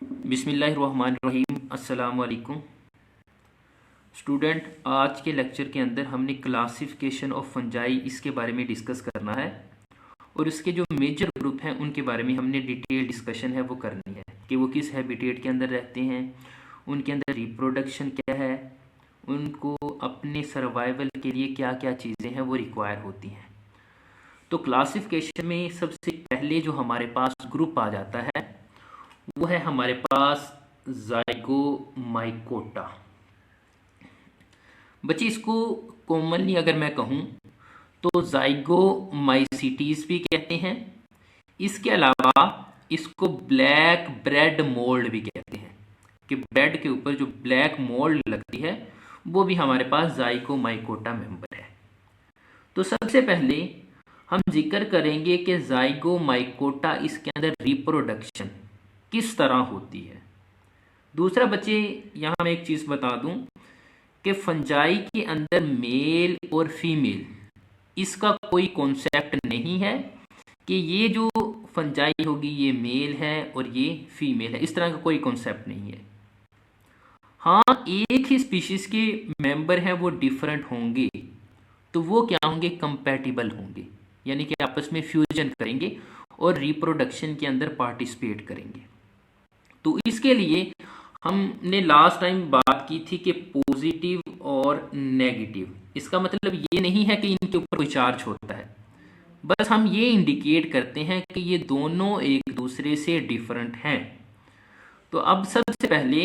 बिस्मिल्लाहिर्रहमानिर्रहीम। अस्सलाम वालेकुम स्टूडेंट। आज के लेक्चर के अंदर हमने क्लासिफिकेशन ऑफ फंजाई इसके बारे में डिस्कस करना है और इसके जो मेजर ग्रुप हैं उनके बारे में हमने डिटेल डिस्कशन है वो करनी है कि वो किस हैबिटेट के अंदर रहते हैं, उनके अंदर रिप्रोडक्शन क्या है, उनको अपने सर्वाइवल के लिए क्या क्या चीज़ें हैं वो रिक्वायर होती हैं। तो क्लासिफिकेशन में सबसे पहले जो हमारे पास ग्रुप आ जाता है वो है हमारे पास जाइगोमाइकोटा। बच्चे इसको कॉमनली अगर मैं कहूँ तो जाइगोमाइसीटीज भी कहते हैं। इसके अलावा इसको ब्लैक ब्रेड मोल्ड भी कहते हैं कि ब्रेड के ऊपर जो ब्लैक मोल्ड लगती है वो भी हमारे पास जाइगोमाइकोटा मेंबर है। तो सबसे पहले हम जिक्र करेंगे कि जाइगोमाइकोटा इसके अंदर रिप्रोडक्शन किस तरह होती है। दूसरा बच्चे यहाँ मैं एक चीज़ बता दूं कि फंजाई के अंदर मेल और फीमेल इसका कोई कॉन्सेप्ट नहीं है कि ये जो फंजाई होगी ये मेल है और ये फीमेल है, इस तरह का कोई कॉन्सेप्ट नहीं है। हाँ, एक ही स्पीशीज के मेंबर हैं वो डिफरेंट होंगे तो वो क्या होंगे, कंपैटिबल होंगे, यानी कि आपस में फ्यूजन करेंगे और रिप्रोडक्शन के अंदर पार्टिसिपेट करेंगे। तो इसके लिए हमने लास्ट टाइम बात की थी कि पॉजिटिव और नेगेटिव, इसका मतलब ये नहीं है कि इनके ऊपर कोई चार्ज होता है, बस हम ये इंडिकेट करते हैं कि ये दोनों एक दूसरे से डिफरेंट हैं। तो अब सबसे पहले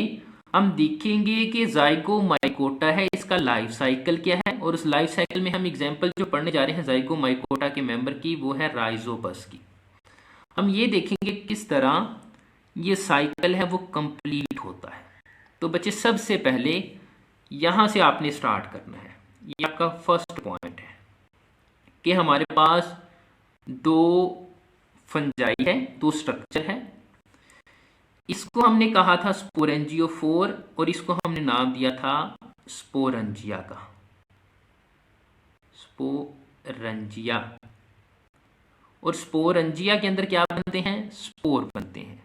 हम देखेंगे कि जाइगोमाइकोटा है, इसका लाइफ साइकिल क्या है, और उस लाइफ साइकिल में हम एग्जांपल जो पढ़ने जा रहे हैं जाइगोमाइकोटा के मेंबर की वो है राइजोपस की। हम ये देखेंगे किस तरह ये साइकिल है वो कंप्लीट होता है। तो बच्चे सबसे पहले यहां से आपने स्टार्ट करना है। ये आपका फर्स्ट पॉइंट है कि हमारे पास दो फंजाई है, दो स्ट्रक्चर है। इसको हमने कहा था स्पोरेंजियोफोर और इसको हमने नाम दिया था स्पोरंजिया का, स्पोरंजिया। और स्पोरंजिया के अंदर क्या बनते हैं, स्पोर बनते हैं।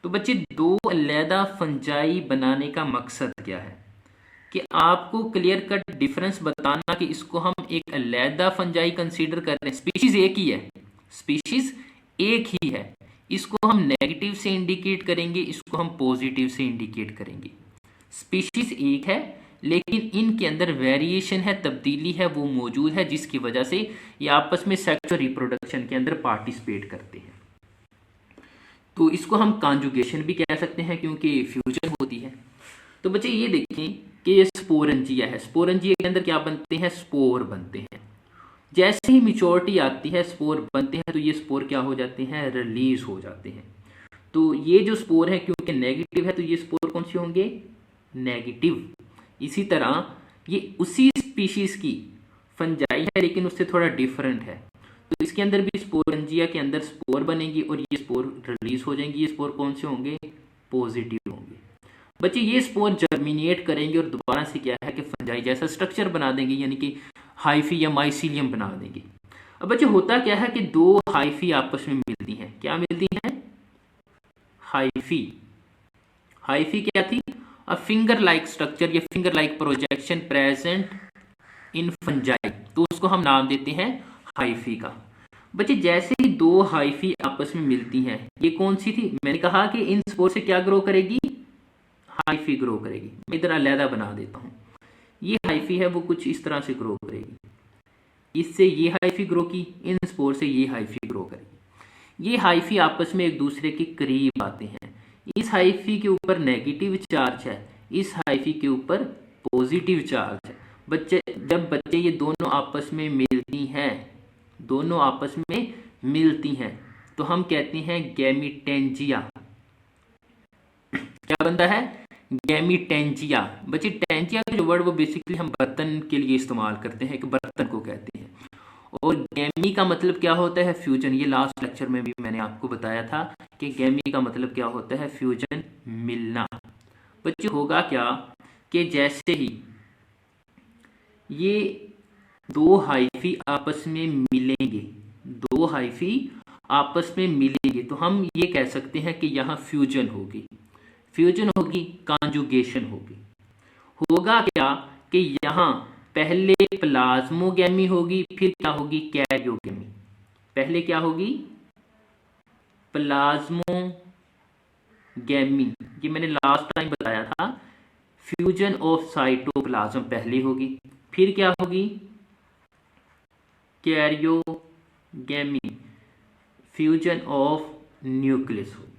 तो बच्चे दो अलग फंजाई बनाने का मकसद क्या है कि आपको क्लियर कट डिफरेंस बताना कि इसको हम एक अलग फंजाई कंसीडर कर रहे हैं। स्पीशीज एक ही है, स्पीशीज एक ही है, इसको हम नेगेटिव से इंडिकेट करेंगे, इसको हम पॉजिटिव से इंडिकेट करेंगे। स्पीशीज एक है लेकिन इनके अंदर वेरिएशन है, तब्दीली है वो मौजूद है, जिसकी वजह से ये आपस में सेक्सुअल रिप्रोडक्शन के अंदर पार्टिसिपेट करते हैं। तो इसको हम कॉन्जुगेशन भी कह सकते हैं क्योंकि फ्यूजन होती है। तो बच्चे ये देखें कि ये स्पोरंजिया है, स्पोरंजिया के अंदर क्या बनते हैं, स्पोर बनते हैं। जैसे ही मिच्योरिटी आती है स्पोर बनते हैं तो ये स्पोर क्या हो जाते हैं, रिलीज हो जाते हैं। तो ये जो स्पोर है क्योंकि नेगेटिव है तो ये स्पोर कौन से होंगे, नेगेटिव। इसी तरह ये उसी स्पीशीज की फंजाई है लेकिन उससे थोड़ा डिफरेंट है, तो इसके अंदर भी स्पोरंजिया के अंदर स्पोर बनेगी और ये स्पोर रिलीज हो जाएंगी। ये स्पोर कौन से होंगे, पॉजिटिव होंगे। बच्चे ये स्पोर जर्मिनेट करेंगे और दोबारा से क्या है कि फंजाई जैसा स्ट्रक्चर बना देंगे, यानी कि हाइफी या माइसीलियम बना देंगे। अब बच्चे होता क्या है कि दो हाइफी आपस में मिलती हैं, क्या मिलती हैं, हाइफी। हाइफी क्या थी, अ फिंगर लाइक स्ट्रक्चर या finger like projection present in fungi, तो उसको हम नाम देते हैं हाइफी का। बच्चे जैसे ही दो हाइफी आपस में मिलती हैं, ये कौन सी थी, मैंने कहा कि इन स्पोर से क्या ग्रो करेगी, हाइफी ग्रो करेगी। मैं इधर अलहदा बना देता हूं, ये हाइफी है वो कुछ इस तरह से ग्रो करेगी, इससे ये हाइफी ग्रो की, इन स्पोर से ये हाइफी ग्रो करेगी। ये हाइफी आपस में एक दूसरे के करीब आते हैं। इस हाइफी के ऊपर नेगेटिव चार्ज है, इस हाइफी के ऊपर पॉजिटिव चार्ज है। बच्चे जब बच्चे ये दोनों आपस में मिलती हैं, दोनों आपस में मिलती हैं तो हम कहते हैं गैमीटेंजिया। क्या बनता है, गैमीटेंजिया। बच्चे टेंजिया का जो वर्ड वो बेसिकली हम बर्तन के लिए इस्तेमाल करते हैं, एक बर्तन को कहते हैं। और गैमी का मतलब क्या होता है, फ्यूजन। ये लास्ट लेक्चर में भी मैंने आपको बताया था कि गैमी का मतलब क्या होता है, फ्यूजन, मिलना। बच्चे होगा क्या कि जैसे ही ये दो हाइफी आपस में मिलेंगे, दो हाइफी आपस में मिलेंगे तो हम ये कह सकते हैं कि यहाँ फ्यूजन होगी। फ्यूजन होगी, कॉन्जुगेशन होगी। होगा क्या कि यहाँ पहले प्लाज्मोगेमी होगी, फिर क्या होगी, कैरियोगेमी। पहले क्या होगी, प्लाज्मोगेमी, ये मैंने लास्ट टाइम बताया था। फ्यूजन ऑफ साइटोप्लाज्म पहले होगी, फिर क्या होगी, कैरियोगेमी, फ्यूजन ऑफ न्यूक्लियस होगी।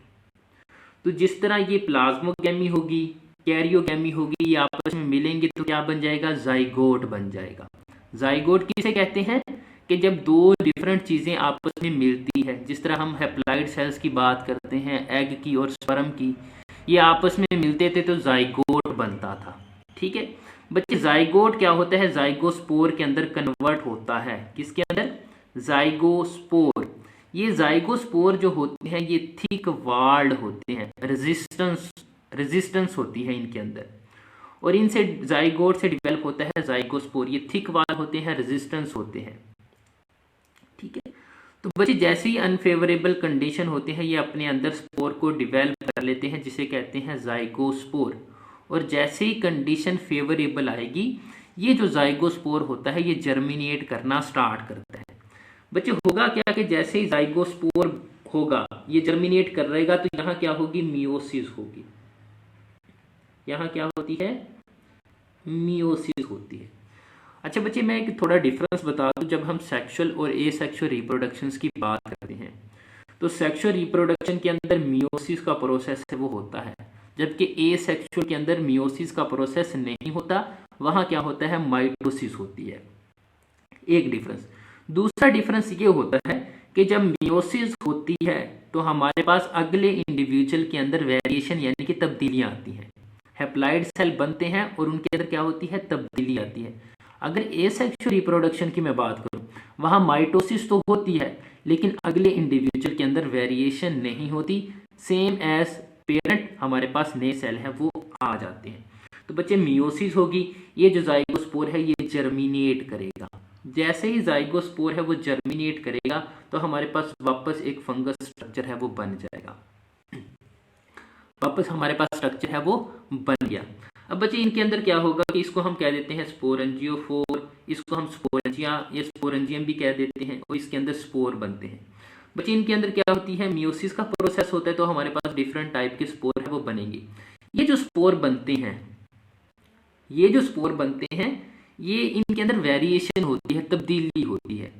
तो जिस तरह ये प्लाज्मोगेमी होगी, कैरियोगेमी होगी, ये आपस में मिलेंगे तो क्या बन जाएगा, जाइगोट बन जाएगा। जाइगोट किसे कहते हैं कि जब दो डिफरेंट चीजें आपस में मिलती है, जिस तरह हम हैप्लॉइड सेल्स की बात करते हैं, एग की और स्पर्म की, ये आपस में मिलते थे तो जाइगोट बनता था। ठीक है बच्चे, जाइगोट क्या होता है, जाइगोस्पोर के अंदर कन्वर्ट होता है। किसके अंदर, जाइगोस्पोर। ये जाइगोस्पोर जो होते हैं ये थिक वाल्ड होते हैं, रेजिस्टेंस होती है इनके अंदर, और इनसे जाइगोट से डेवलप होता है जाइगोस्पोर। ये थिक वाल होते हैं, रेजिस्टेंस होते हैं। ठीक है, तो बच्चे जैसे ही अनफेवरेबल कंडीशन होते हैं ये अपने अंदर स्पोर को डेवलप कर लेते हैं, जिसे कहते हैं जाइगोस्पोर। और जैसे ही कंडीशन फेवरेबल आएगी, ये जो जाइगोस्पोर होता है ये जर्मिनेट करना स्टार्ट करता है। बच्चे होगा क्या कि जैसे ही जाइगोस्पोर होगा, ये जर्मिनेट कर रहेगा, तो यहाँ क्या होगी, मियोसिस होगी। यहाँ क्या होती है, मियोसिस होती है। अच्छा बच्चे, मैं एक थोड़ा डिफरेंस बता दूं। जब हम सेक्सुअल और एसेक्सुअल रिप्रोडक्शन की बात करते हैं, तो सेक्सुअल रिप्रोडक्शन के अंदर मियोसिस का प्रोसेस है वो होता है, जबकि एसेक्सुअल के अंदर मियोसिस का प्रोसेस नहीं होता, वहां क्या होता है, माइटोसिस होती है। एक डिफरेंस। दूसरा डिफरेंस ये होता है कि जब मियोसिस होती है तो हमारे पास अगले इंडिविजुअल के अंदर वेरिएशन यानी कि तब्दीलियां आती हैं। हैप्लॉइड सेल बनते हैं और उनके अंदर क्या होती है, तब्दीली आती है। अगर एसेक्सुअल रिप्रोडक्शन की मैं बात करूं, वहां माइटोसिस तो होती है, लेकिन अगले इंडिविजुअल के अंदर वेरिएशन नहीं होती। सेम एज पेरेंट हमारे पास नए सेल हैं वो आ जाते हैं। तो बच्चे मियोसिस होगी, ये जो जाइगोस्पोर है ये जर्मिनेट करेगा। जैसे ही जाइगोस्पोर है वो जर्मिनेट करेगा तो हमारे पास वापस एक फंगस स्ट्रक्चर है वो बन जाएगा। वापस हमारे पास स्ट्रक्चर है वो बन गया। अब बच्चे इनके अंदर क्या होगा कि इसको हम कह देते हैं स्पोरेंजियोफोर, इसको हम स्पोरेंजिया या स्पोरेंजियम भी कह देते हैं, और इसके अंदर स्पोर बनते हैं। बच्चे इनके अंदर क्या होती है, मियोसिस का प्रोसेस होता है, तो हमारे पास डिफरेंट टाइप के स्पोर है वो बनेंगे। ये जो स्पोर बनते हैं, ये जो स्पोर बनते हैं, ये इनके अंदर वेरिएशन होती है, तब्दीली होती है,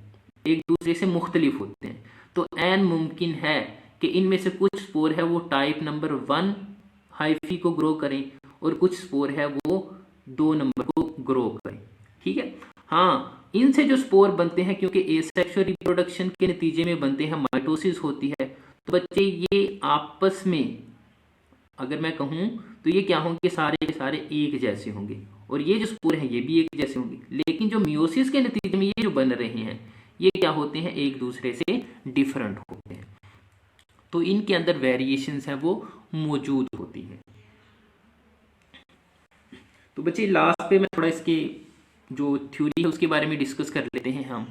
एक दूसरे से मुख्तलिफ होते हैं। तो एन मुमकिन है कि इनमें से कुछ स्पोर है वो टाइप नंबर 1 हाइफी को ग्रो करें, और कुछ स्पोर है वो 2 नंबर को ग्रो करें। ठीक है, हाँ, इनसे जो स्पोर बनते हैं, क्योंकि एसेक्सुअल रिप्रोडक्शन के नतीजे में बनते हैं, माइटोसिस होती है, तो बच्चे ये आपस में अगर मैं कहूं तो ये क्या होंगे, सारे के सारे एक जैसे होंगे, और ये जो स्पोर हैं ये भी एक जैसे होंगे। लेकिन जो मियोसिस के नतीजे में ये जो बन रहे हैं, ये क्या होते हैं, एक दूसरे से डिफरेंट होते हैं। तो इनके अंदर वेरिएशंस हैं वो मौजूद होती हैं। तो बच्चे लास्ट पे मैं थोड़ा इसके जो थ्योरी है उसके बारे में डिस्कस कर लेते हैं हम,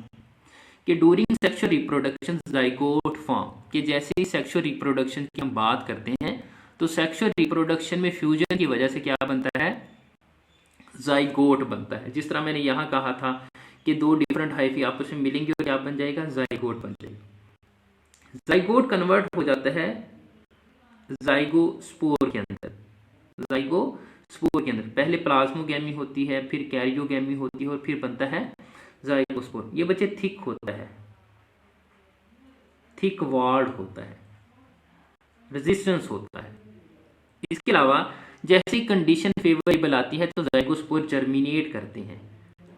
कि during sexual reproduction zygote form, कि जैसे ही सेक्सुअल रिप्रोडक्शन की हम बात करते हैं तो सेक्सुअल रिप्रोडक्शन में फ्यूजन की वजह से क्या बनता है, जाइगोट बनता है। जिस तरह मैंने यहाँ कहा था कि दो डिफरेंट हाइफी आपस में मिलेंगे और क्या बन जाएगा, जाइगोट बन जाएगा। जाइगोट कन्वर्ट हो जाता है जाइगोस्पोर के अंदर। जाइगोस्पोर के अंदर पहले प्लाज्मोगेमी होती है, फिर कैरियोगेमी होती है, और फिर बनता है जाइगोस्पोर। ये बच्चे थिक होता है, थिक वॉल्ड होता है, रेजिस्टेंस होता है। इसके अलावा जैसे ही कंडीशन फेवरेबल आती है तो जाइगोस्पोर जर्मिनेट करते हैं।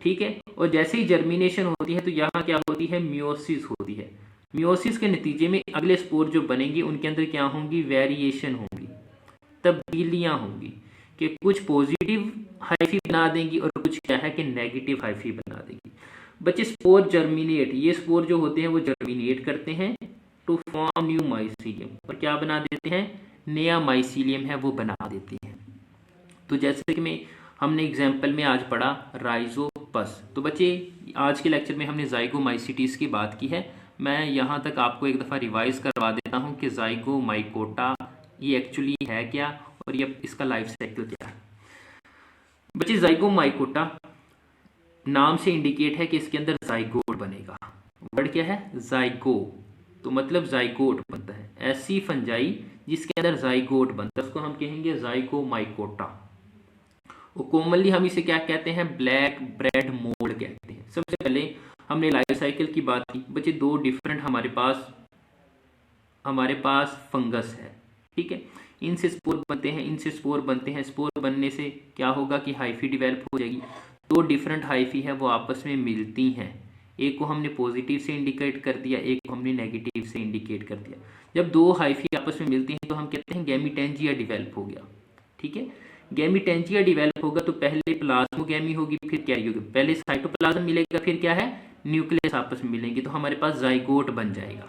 ठीक है, और जैसे ही जर्मिनेशन होती है तो यहाँ क्या होती है, मियोसिस होती है। मियोसिस के नतीजे में अगले स्पोर जो बनेंगे उनके अंदर क्या होंगी, वेरिएशन होंगी, तब्दीलियां होंगी, कि कुछ पॉजिटिव हाइफी बना देंगी और कुछ क्या है कि नेगेटिव हाइफी बना देंगी। बच्चे स्पोर जर्मिनेट, ये स्पोर जो होते हैं वो जर्मिनेट करते हैं टू फॉर्म न्यू माइसीलियम, और क्या बना देते हैं, नया माइसीलियम है वो बना देते हैं। तो जैसे कि हमने एग्जाम्पल में आज पढ़ा राइजोपस। तो बच्चे आज के लेक्चर में हमने जाइगोमाइसीटीज की बात की है। मैं यहाँ तक आपको एक दफ़ा रिवाइज करवा देता हूँ कि जाइगोमाइकोटा ये एक्चुअली है क्या, और ये इसका लाइफ साइकिल क्या है। बच्चे जाइगोमाइकोटा नाम से इंडिकेट है कि इसके अंदर जाइगोट बनेगा। वर्ड क्या है? जाइगो, तो मतलब जाइगोट बनता है। ऐसी फंजाई जिसके अंदर जाइगोट बनता है उसको हम कहेंगे जाइगोमाइकोटा। और कॉमनली हम इसे क्या कहते हैं? ब्लैक ब्रेड मोल्ड कहते हैं। सबसे पहले हमने लाइफ साइकिल की बात की बच्चे, दो डिफरेंट हमारे पास फंगस है, ठीक है। इनसे स्पोर बनते हैं, इनसे स्पोर बनते हैं। स्पोर बनने से क्या होगा कि हाइफी डेवलप हो जाएगी। दो डिफरेंट हाइफी है वो आपस में मिलती हैं, एक को हमने पॉजिटिव से इंडिकेट कर दिया, एक को हमने नेगेटिव से इंडिकेट कर दिया। जब दो हाइफी आपस में मिलती हैं तो हम कहते हैं गैमीटेंजिया डेवलप हो गया, ठीक है। गैमीटेंजिया डेवलप होगा तो पहले प्लाज्मोगैमी होगी, फिर कैरी होगी। पहले साइटोप्लाज्म मिलेगा, फिर क्या है? न्यूक्लियस आपस में मिलेंगे, तो हमारे पास जाइगोट बन जाएगा।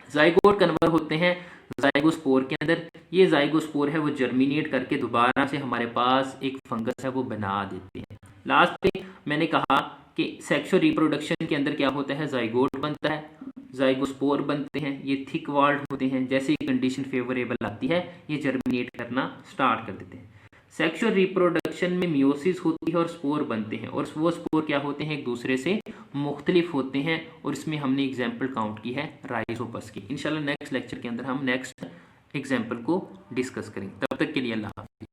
जाइगोट कन्वर्ट होते हैं जाइगोस्पोर के अंदर। ये जाइगोस्पोर है वो जर्मिनेट करके दोबारा से हमारे पास एक फंगस है वो बना देते हैं। लास्ट पे मैंने कहा कि सेक्सुअल रिप्रोडक्शन के अंदर क्या होता है? जाइगोट बनता है, जाइगोस्पोर बनते हैं, ये थिक वॉल्ड होते हैं। जैसे ही कंडीशन फेवरेबल आती है ये जर्मिनेट करना स्टार्ट कर देते हैं। सेक्सुअल रिप्रोडक्शन में मियोसिस होती है और स्पोर बनते हैं, और वो स्पोर क्या होते हैं? एक दूसरे से मुख्तलिफ होते हैं। और इसमें हमने एग्जाम्पल काउंट की है राइजोपस की। इंशाल्लाह नेक्स्ट लेक्चर के अंदर हम नेक्स्ट एग्जाम्पल को डिस्कस करेंगे। तब तक के लिए अल्लाह हाफ़िज़।